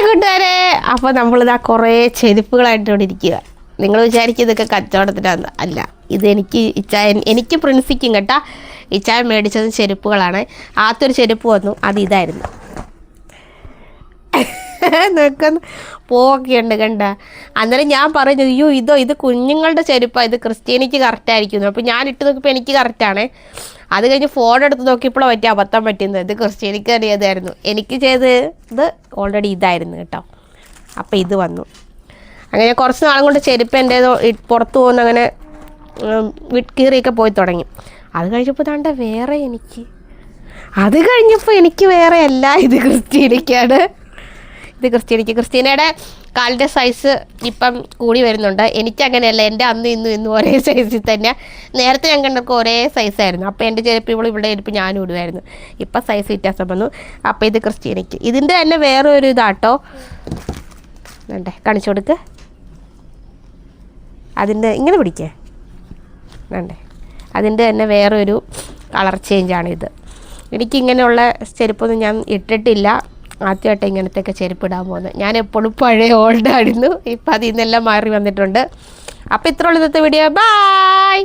കൂട്ടുകാരെ, അപ്പോൾ നമ്മളിതാ കുറേ ചെരുപ്പുകളായിട്ട് ഇവിടെ ഇരിക്കുക. നിങ്ങൾ വിചാരിക്കും ഇതൊക്കെ കച്ചവടത്തിനാണ്. അല്ല, ഇത് എനിക്ക് പ്രിൻസിക്കും കേട്ടാ. ഇച്ചായ മേടിച്ചത് ചെരുപ്പുകളാണ്. ആദ്യൊരു ചെരുപ്പ് വന്നു, അത് ഇതായിരുന്നു. നോക്കുന്ന പോക്കെയുണ്ട് കണ്ട. അന്നേരം ഞാൻ പറഞ്ഞു, അയ്യോ ഇത് കുഞ്ഞുങ്ങളുടെ ചെരുപ്പാണ്, ഇത് ക്രിസ്ത്യാനിക്ക് കറക്റ്റായിരിക്കുന്നു. അപ്പോൾ ഞാൻ ഇട്ട് നോക്കിയപ്പോൾ എനിക്ക് കറക്റ്റാണ്. അത് കഴിഞ്ഞ് ഫോൺ എടുത്ത് നോക്കിയപ്പോഴാണ് പറ്റിയ അബദ്ധം പറ്റുന്നത്. ഇത് ക്രിസ്ത്യാനിക്ക് അറിയാതായിരുന്നു. എനിക്ക് ചെയ്തത് ഓൾറെഡി ഇതായിരുന്നു കേട്ടോ. അപ്പോൾ ഇത് വന്നു. അങ്ങനെ കുറച്ച് നാളും കൊണ്ട് ചെരുപ്പ് എൻ്റേതോ പുറത്ത് പോകുന്ന അങ്ങനെ കീറിയൊക്കെ പോയി തുടങ്ങി. അത് കഴിഞ്ഞപ്പോൾ താണ്ട വേറെ എനിക്ക് വേറെ അല്ല, ഇത് ക്രിസ്ത്യാനിക്കാണ്. ഇത് ക്രിസ്ത്യാനയുടെ കാലിൻ്റെ സൈസ് ഇപ്പം കൂടി വരുന്നുണ്ട്. എനിക്കങ്ങനെയല്ല, എൻ്റെ ഇന്നും ഒരേ സൈസിൽ തന്നെ. നേരത്തെ ഞാൻ കണ്ടൊക്കെ ഒരേ സൈസായിരുന്നു. അപ്പോൾ എൻ്റെ ചെരുപ്പ് ഇവിടെ ചെരുപ്പ് ഞാനും ഇടുമായിരുന്നു. ഇപ്പം സൈസ് വ്യത്യാസം വന്നു. അപ്പോൾ ഇത് ക്രിസ്ത്യാനിക്ക്. ഇതിൻ്റെ തന്നെ വേറെ ഒരു ഇതാട്ടോ. വേണ്ടേ കാണിച്ചു കൊടുക്ക്. അതിൻ്റെ ഇങ്ങനെ പിടിക്കേ വേണ്ടേ. അതിൻ്റെ തന്നെ വേറൊരു കളർ ചേഞ്ചാണിത്. എനിക്കിങ്ങനെയുള്ള ചെരുപ്പൊന്നും ഞാൻ ഇട്ടിട്ടില്ല. ആദ്യമായിട്ട് ഇങ്ങനത്തെയൊക്കെ ചെരുപ്പിടാൻ പോകുന്നത്. ഞാൻ എപ്പോഴും പഴയ ഓൾഡായിരുന്നു. ഇപ്പം അതിൽ നിന്നെല്ലാം മാറി വന്നിട്ടുണ്ട്. അപ്പോൾ ഇത്രയുള്ള ഇന്നത്തെ വീഡിയോ. ബൈ.